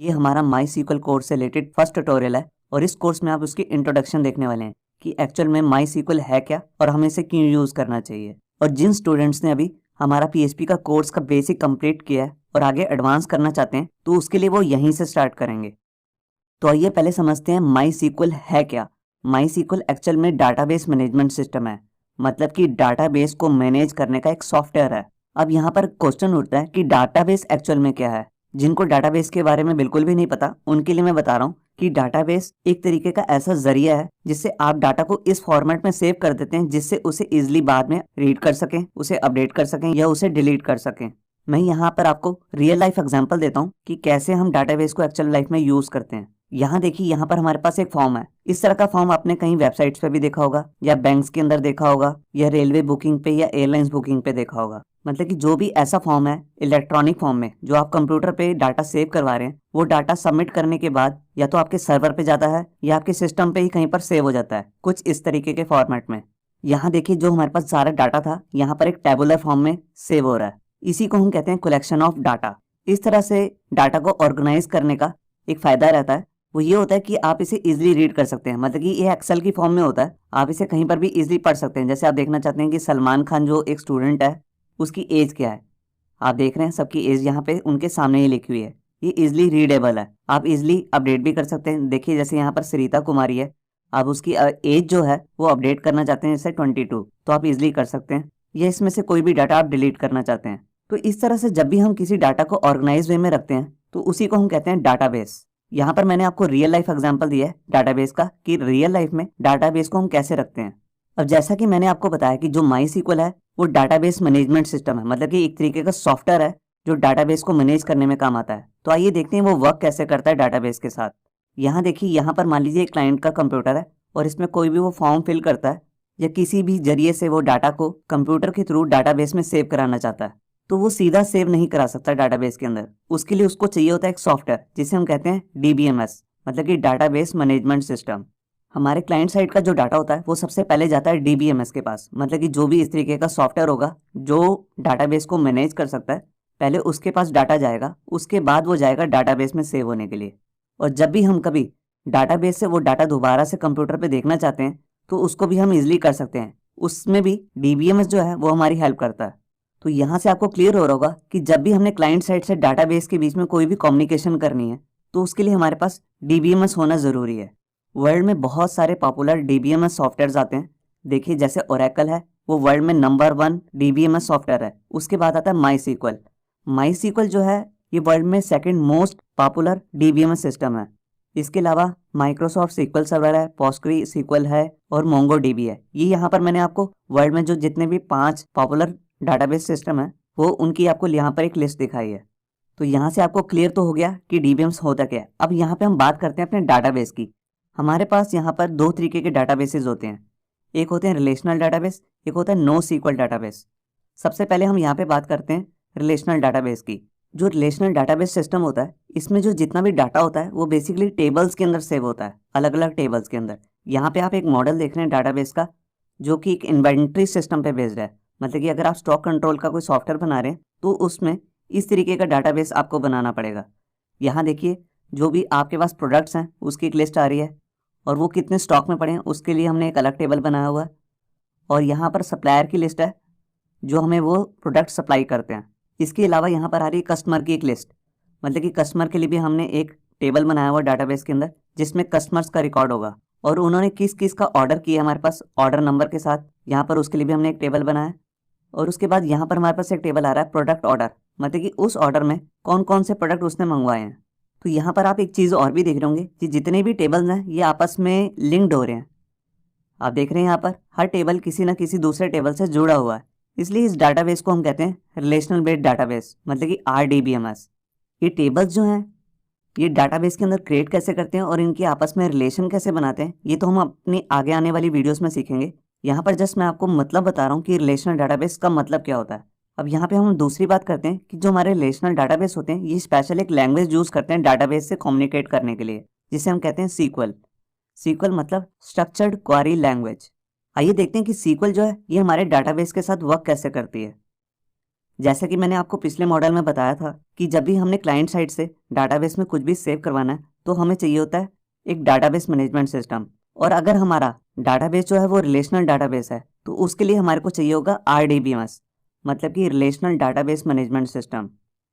ये हमारा माई sequel course से रिलेटेड फर्स्ट ट्यूटोरियल है और इस कोर्स में आप उसकी इंट्रोडक्शन देखने वाले हैं कि एक्चुअल में माई सीक्वल है क्या और हमें इसे क्यों यूज़ करना चाहिए। और जिन स्टूडेंट्स ने अभी हमारा PHP का कोर्स का बेसिक कंप्लीट किया है और आगे एडवांस करना चाहते हैं तो उसके लिए वो यहीं से स्टार्ट करेंगे। तो आइए पहले समझते हैं माई सीक्वल है क्या। माई सीक्वल एक्चुअल में डाटाबेस मैनेजमेंट सिस्टम है, मतलब कि डाटाबेस को मैनेज करने का एक सॉफ्टवेयर है। अब यहाँ पर क्वेश्चन उठता है कि डाटाबेस एक्चुअल में क्या है। जिनको डाटाबेस के बारे में बिल्कुल भी नहीं पता उनके लिए मैं बता रहा हूँ कि डाटाबेस एक तरीके का ऐसा जरिया है जिससे आप डाटा को इस फॉर्मेट में सेव कर देते हैं जिससे उसे इजिली बाद में रीड कर सकें, उसे अपडेट कर सकें या उसे डिलीट कर सकें। मैं यहाँ पर आपको रियल लाइफ एग्जांपल देता हूँ कि कैसे हम डाटाबेस को एक्चुअल लाइफ में यूज करते हैं। यहाँ देखिए, यहाँ पर हमारे पास एक फॉर्म है। इस तरह का फॉर्म आपने कहीं वेबसाइट्स पे भी देखा होगा या बैंक्स के अंदर देखा होगा या रेलवे बुकिंग पे या एयरलाइंस बुकिंग पे देखा होगा। मतलब कि जो भी ऐसा फॉर्म है इलेक्ट्रॉनिक फॉर्म में जो आप कंप्यूटर पे डाटा सेव करवा रहे हैं, वो डाटा सबमिट करने के बाद या तो आपके सर्वर पे जाता है या आपके सिस्टम पे ही कहीं पर सेव हो जाता है, कुछ इस तरीके के फॉर्मेट में। यहाँ देखिए, जो हमारे पास सारा डाटा था यहाँ पर एक टेबुलर फॉर्म में सेव हो रहा है। इसी को हम कहते हैं कलेक्शन ऑफ डाटा। इस तरह से डाटा को ऑर्गेनाइज करने का एक फायदा रहता है, वो ये होता है कि आप इसे इजीली रीड कर सकते हैं। मतलब कि ये एक्सेल की फॉर्म में होता है, आप इसे कहीं पर भी इजीली पढ़ सकते हैं। जैसे आप देखना चाहते हैं कि सलमान खान जो एक स्टूडेंट है उसकी एज क्या है, आप देख रहे हैं सबकी एज यहाँ पे उनके सामने ही लिखी हुई है। ये इजिली रीडेबल है, आप इजिली अपडेट भी कर सकते हैं। देखिए जैसे यहाँ पर सरिता कुमारी है, आप उसकी एज जो है वो अपडेट करना चाहते हैं जैसे 22, तो आप इजिली कर सकते हैं। या इसमें से कोई भी डाटा आप डिलीट करना चाहते हैं। तो इस तरह से जब भी हम किसी डाटा को ऑर्गेनाइज वे में रखते हैं तो उसी को हम कहते हैं डाटाबेस। यहाँ पर मैंने आपको रियल लाइफ एग्जांपल दिया है डाटाबेस का कि रियल लाइफ में डाटाबेस को हम कैसे रखते हैं। अब जैसा कि मैंने आपको बताया कि जो माई सीक्वल है वो डाटाबेस मैनेजमेंट सिस्टम है, मतलब कि एक तरीके का सॉफ्टवेयर है जो डाटाबेस को मैनेज करने में काम आता है। तो आइए देखते हैं वो वर्क कैसे करता है डाटाबेस के साथ। यहाँ देखिए, यहाँ पर मान लीजिए क्लाइंट का कंप्यूटर है और इसमें कोई भी वो फॉर्म फिल करता है या किसी भी जरिए से वो डाटा को कंप्यूटर के थ्रू डाटाबेस में सेव कराना चाहता है, तो वो सीधा सेव नहीं करा सकता डाटाबेस के अंदर। उसके लिए उसको चाहिए होता है एक सॉफ्टवेयर जिसे हम कहते हैं DBMS, मतलब कि डाटाबेस मैनेजमेंट सिस्टम। हमारे क्लाइंट साइड का जो डाटा होता है वो सबसे पहले जाता है DBMS के पास, मतलब कि जो भी इस तरीके का सॉफ्टवेयर होगा जो डाटाबेस को मैनेज कर सकता है, पहले उसके पास डाटा जाएगा, उसके बाद वो जाएगा डाटाबेस में सेव होने के लिए। और जब भी हम कभी डाटाबेस से वो डाटा दोबारा से कंप्यूटर पे देखना चाहते हैं तो उसको भी हम इजिली कर सकते हैं। उसमें भी DBMS जो है वो हमारी हेल्प करता है। तो यहाँ से आपको क्लियर हो रहा होगा कि जब भी हमने क्लाइंट साइड से डाटाबेस के बीच में कोई भी कम्युनिकेशन करनी है तो उसके लिए हमारे पास DBMS होना ज़रूरी है। वर्ल्ड में बहुत सारे पॉपुलर DBMS सॉफ्टवेयर्स आते हैं। देखिए जैसे ओरेकल है, वो वर्ल्ड में नंबर 1 DBMS सॉफ्टवेयर है। उसके बाद आता है माई सीक्वल। माई सीक्वल जो है ये वर्ल्ड में second most popular DBMS system है। इसके अलावा माइक्रोसॉफ्ट सीक्वल सर्वर है, पोस्टग्री सीक्वल है और MongoDB है। ये यहाँ पर मैंने आपको वर्ल्ड में जो जितने भी 5 पॉपुलर डाटाबेस सिस्टम है वो उनकी आपको यहाँ पर एक लिस्ट दिखाई है। तो यहाँ से आपको क्लियर तो हो गया कि DBMS होता क्या है। अब यहाँ पे हम बात करते हैं अपने डाटाबेस की। हमारे पास यहाँ पर 2 तरीके के डाटाबेसेस होते हैं, एक होते हैं रिलेशनल डाटाबेस, एक होता है नो सीक्वल डाटाबेस। सबसे पहले हम यहाँ पे बात करते हैं रिलेशनल डाटाबेस की। जो रिलेशनल डाटाबेस सिस्टम होता है इसमें जो जितना भी डाटा होता है वो बेसिकली टेबल्स के अंदर सेव होता है, अलग अलग टेबल्स के अंदर। यहाँ पे आप एक मॉडल देख रहे हैं डाटाबेस का जो कि एक इन्वेंट्री सिस्टम पे बेस्ड है। मतलब कि अगर आप स्टॉक कंट्रोल का कोई सॉफ्टवेयर बना रहे हैं तो उसमें इस तरीके का डाटाबेस आपको बनाना पड़ेगा। यहाँ देखिए, जो भी आपके पास प्रोडक्ट्स हैं उसकी एक लिस्ट आ रही है और वो कितने स्टॉक में पड़े हैं उसके लिए हमने एक अलग टेबल बनाया हुआ है। और यहाँ पर सप्लायर की लिस्ट है जो हमें वो प्रोडक्ट सप्लाई करते हैं। इसके अलावा यहाँ पर आ रही है कस्टमर की एक लिस्ट, मतलब कि कस्टमर के लिए भी हमने एक टेबल बनाया हुआ डाटाबेस के अंदर जिसमें कस्टमर्स का रिकॉर्ड होगा और उन्होंने किस किस का ऑर्डर किया हमारे पास ऑर्डर नंबर के साथ। यहाँ पर उसके लिए भी हमने एक टेबल बनाया। और उसके बाद यहाँ पर हमारे पास एक टेबल आ रहा है प्रोडक्ट ऑर्डर, मतलब कि उस ऑर्डर में कौन कौन से प्रोडक्ट उसने मंगवाए हैं। तो यहाँ पर आप एक चीज़ और भी देख रहे होंगे कि जितने भी टेबल्स हैं ये आपस में लिंक्ड हो रहे हैं। आप देख रहे हैं यहाँ पर हर टेबल किसी न किसी दूसरे टेबल से जुड़ा हुआ है, इसलिए इस डाटाबेस को हम कहते हैं रिलेशनल बेस्ड डाटाबेस, मतलब कि RDBMS। ये टेबल्स जो हैं ये डाटाबेस के अंदर क्रिएट कैसे करते हैं और इनके आपस में रिलेशन कैसे बनाते हैं ये तो हम अपनी आगे आने वाली वीडियोस में सीखेंगे। यहाँ पर जस्ट मैं आपको मतलब बता रहा हूँ कि रिलेशनल डाटाबेस का मतलब क्या होता है। अब यहाँ पे हम दूसरी बात करते हैं कि जो हमारे रिलेशनल डाटाबेस होते हैं ये स्पेशल एक लैंग्वेज यूज करते हैं डाटाबेस से कम्युनिकेट करने के लिए, जिसे हम कहते हैं सीक्वल। सीक्वल मतलब स्ट्रक्चर्ड क्वेरी लैंग्वेज। आइए देखते हैं कि सीक्वल जो है ये हमारे डाटाबेस के साथ वर्क कैसे करती है। जैसा कि मैंने आपको पिछले मॉडल में बताया था कि जब भी हमने क्लाइंट साइड से डाटाबेस में कुछ भी सेव करवाना है तो हमें चाहिए होता है एक डाटाबेस मैनेजमेंट सिस्टम। और अगर हमारा डाटाबेस जो है वो रिलेशनल डाटाबेस है तो उसके लिए हमारे को चाहिए होगा RDBMS, मतलब कि रिलेशनल डाटाबेस मैनेजमेंट सिस्टम।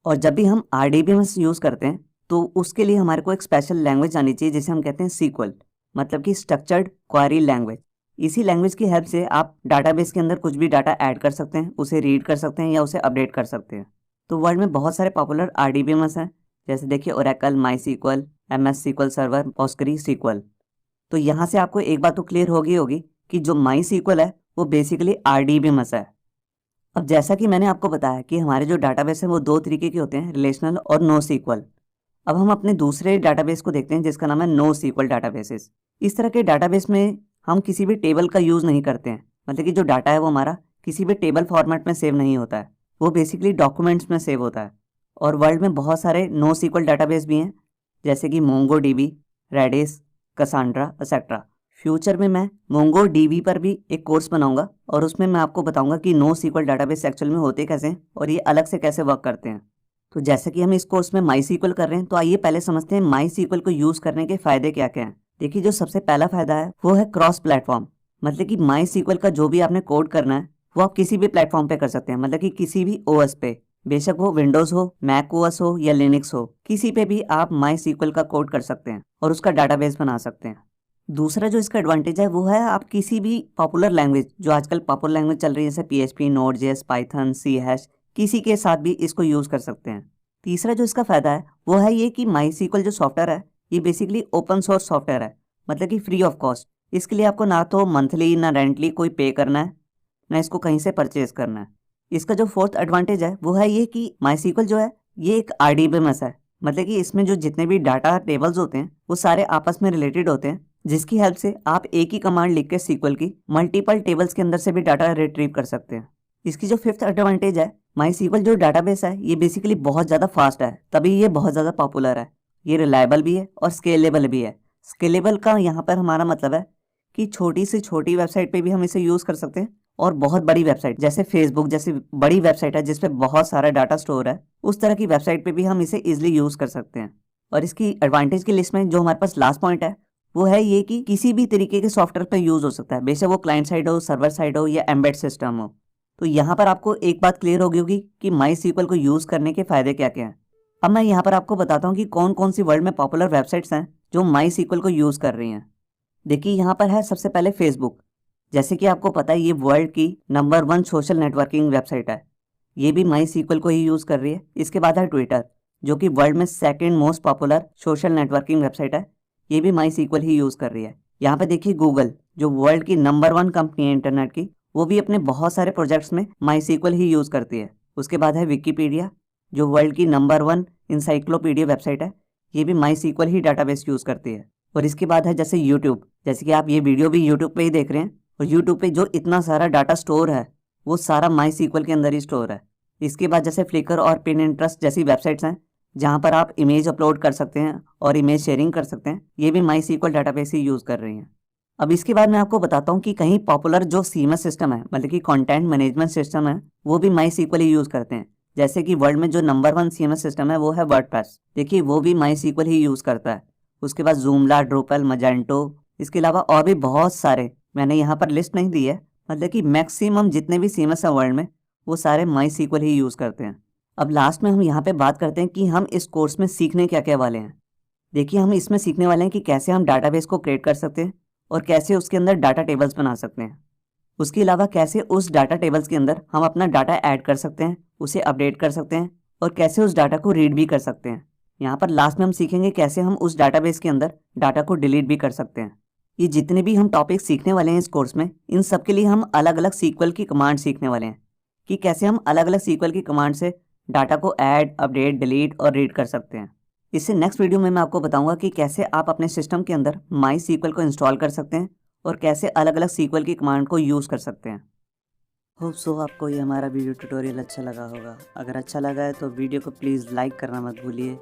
और जब भी हम RDBMS यूज़ करते हैं तो उसके लिए हमारे को एक स्पेशल लैंग्वेज आनी चाहिए जिसे हम कहते हैं SQL, मतलब कि स्ट्रक्चर्ड क्वेरी लैंग्वेज। इसी लैंग्वेज की हेल्प से आप डाटाबेस के अंदर कुछ भी डाटा ऐड कर सकते हैं, उसे रीड कर सकते हैं या उसे अपडेट कर सकते हैं। तो वर्ल्ड में बहुत सारे पॉपुलर RDBMS हैं, जैसे देखिए Oracle, MySQL, MS SQL server, PostgreSQL। तो यहाँ से आपको एक बात तो क्लियर होगी कि जो MySQL है वो बेसिकली RDBMS है। अब जैसा कि मैंने आपको बताया कि हमारे जो डाटाबेस है वो दो तरीके के होते हैं, रिलेशनल और NoSQL। अब हम अपने दूसरे डाटाबेस को देखते हैं जिसका नाम है NoSQL डाटाबेसेस। इस तरह के डाटाबेस में हम किसी भी टेबल का यूज़ नहीं करते हैं, मतलब कि जो डाटा है वो हमारा किसी भी टेबल फॉर्मेट में सेव नहीं होता है, वो बेसिकली डॉक्यूमेंट्स में सेव होता है। और वर्ल्ड में बहुत सारे NoSQL डाटाबेस भी हैं, जैसे कि MongoDB, Redis, Cassandra etcetera. Future में मैं MongoDB पर भी एक कोर्स बनाऊंगा और उसमें मैं आपको बताऊंगा कि NoSQL डाटाबेस एक्चुअल में होते कैसे हैं और ये अलग से कैसे वर्क करते हैं। तो जैसे कि हम इस कोर्स में MySQL कर रहे हैं तो आइए पहले समझते हैं MySQL को यूज़ करने के फ़ायदे क्या क्या हैं। देखिए, जो सबसे पहला फ़ायदा है वो है क्रॉस प्लेटफॉर्म, मतलब कि MySQL का जो भी आपने कोड करना है वो आप किसी भी प्लेटफॉर्म पे कर सकते हैं, मतलब कि किसी भी OS पे, बेशक वो विंडोज़ हो, मैक OS हो या लिनक्स हो, किसी पे भी आप MySQL का कोड कर सकते हैं और उसका डाटाबेस बना सकते हैं। दूसरा जो इसका एडवांटेज है वो है आप किसी भी पॉपुलर लैंग्वेज, जो आजकल पॉपुलर लैंग्वेज चल रही है जैसे PHP, Node.js, Python, C#, किसी के साथ भी इसको यूज़ कर सकते हैं। तीसरा जो इसका फ़ायदा है वो है ये कि MySQL जो सॉफ्टवेयर है ये बेसिकली ओपन सोर्स सॉफ्टवेयर है, मतलब कि फ्री ऑफ कॉस्ट। इसके लिए आपको ना तो मंथली ना रेंटली कोई पे करना है, ना इसको कहीं से परचेज करना है। इसका जो फोर्थ एडवांटेज है वो है ये कि MySQL जो है ये एक RDBMS है, मतलब कि इसमें जो जितने भी डाटा टेबल्स होते हैं वो सारे आपस में रिलेटेड होते हैं, जिसकी हेल्प से आप एक ही कमांड लिख के SQL की मल्टीपल टेबल्स के अंदर से भी डाटा रिट्रीव कर सकते हैं। इसकी जो फिफ्थ एडवांटेज है, MySQL जो डाटाबेस है ये बेसिकली बहुत ज़्यादा फास्ट है, तभी ये बहुत ज़्यादा पॉपुलर है। ये रिलायबल भी है और स्केलेबल भी है। स्केलेबल का यहाँ पर हमारा मतलब है कि छोटी से छोटी वेबसाइट पे भी हम इसे यूज़ कर सकते हैं और बहुत बड़ी वेबसाइट जैसे फेसबुक जैसी बड़ी वेबसाइट है जिसपे बहुत सारा डाटा स्टोर है, उस तरह की वेबसाइट पे भी हम इसे इजिली यूज़ कर सकते हैं। और इसकी एडवांटेज की लिस्ट में जो हमारे पास लास्ट पॉइंट है वो है ये कि किसी भी तरीके के सॉफ्टवेयर पे यूज़ हो सकता है, बेशक वो क्लाइंट साइड हो, सर्वर साइड हो या एम्बेड सिस्टम हो। तो यहाँ पर आपको एक बात क्लियर होगी कि MySQL को यूज़ करने के फ़ायदे क्या क्या हैं। अब मैं यहाँ पर आपको बताता हूँ कि कौन कौन सी वर्ल्ड में पॉपुलर वेबसाइट्स हैं जो MySQL को यूज़ कर रही हैं। देखिए, यहाँ पर है सबसे पहले फेसबुक। जैसे कि आपको पता है ये वर्ल्ड की नंबर 1 सोशल नेटवर्किंग वेबसाइट है, ये भी MySQL को ही यूज़ कर रही है। इसके बाद है ट्विटर, जो कि वर्ल्ड में second most popular social networking website है, ये भी MySQL ही यूज़ कर रही है। यहाँ पे देखिए गूगल, जो वर्ल्ड की नंबर 1 कंपनी है इंटरनेट की, वो भी अपने बहुत सारे प्रोजेक्ट्स में MySQL ही यूज़ करती है। उसके बाद है विकीपीडिया, जो वर्ल्ड की नंबर 1 इंसाइक्लोपीडिया वेबसाइट है, ये भी MySQL ही डाटाबेस यूज़ करती है। और इसके बाद है जैसे यूट्यूब, जैसे कि आप ये वीडियो भी यूट्यूब पे ही देख रहे हैं और यूट्यूब पे जो इतना सारा डाटा स्टोर है वो सारा MySQL के अंदर ही स्टोर है। इसके बाद जैसे फ्लिकर और पिनिंटरेस्ट जैसी वेबसाइट्स हैं जहाँ पर आप इमेज अपलोड कर सकते हैं और इमेज शेयरिंग कर सकते हैं, ये भी MySQL डाटाबेस ही यूज़ कर रही हैं। अब इसके बाद मैं आपको बताता हूँ कि कहीं पॉपुलर जो CMS सिस्टम है, मतलब कि कंटेंट मैनेजमेंट सिस्टम है, वो भी MySQL ही यूज़ करते हैं। जैसे कि वर्ल्ड में जो नंबर 1 CMS सिस्टम है वो है वर्डप्रेस, देखिए वो भी MySQL ही यूज़ करता है। उसके बाद जूमला, ड्रूपल, मजेंटो, इसके अलावा और भी बहुत सारे, मैंने यहाँ पर लिस्ट नहीं दी है, मतलब कि मैक्सिमम जितने भी CMS है वर्ल्ड में वो सारे MySQL ही यूज़ करते हैं। अब लास्ट में हम यहाँ पे बात करते हैं कि हम इस कोर्स में सीखने क्या क्या वाले हैं। देखिए, हम इसमें सीखने वाले हैं कि कैसे हम डाटाबेस को क्रिएट कर सकते हैं और कैसे उसके अंदर डाटा टेबल्स बना सकते हैं। उसके अलावा कैसे उस डाटा टेबल्स के अंदर हम अपना डाटा ऐड कर सकते हैं, उसे अपडेट कर सकते हैं और कैसे उस डाटा को रीड भी कर सकते हैं। यहाँ पर लास्ट में हम सीखेंगे कैसे हम उस डाटाबेस के अंदर डाटा को डिलीट भी कर सकते हैं। ये जितने भी हम टॉपिक सीखने वाले हैं इस कोर्स में, इन सब के लिए हम अलग अलग SQL की कमांड सीखने वाले हैं कि कैसे हम अलग अलग SQL की कमांड से डाटा को ऐड, अपडेट, डिलीट और रीड कर सकते हैं। इससे नेक्स्ट वीडियो में मैं आपको बताऊंगा कि कैसे आप अपने सिस्टम के अंदर MySQL को इंस्टॉल कर सकते हैं और कैसे अलग अलग SQL की कमांड को यूज़ कर सकते हैं। होप सो आपको ये हमारा वीडियो ट्यूटोरियल अच्छा लगा होगा। अगर अच्छा लगा है तो वीडियो को प्लीज़ लाइक करना मत भूलिए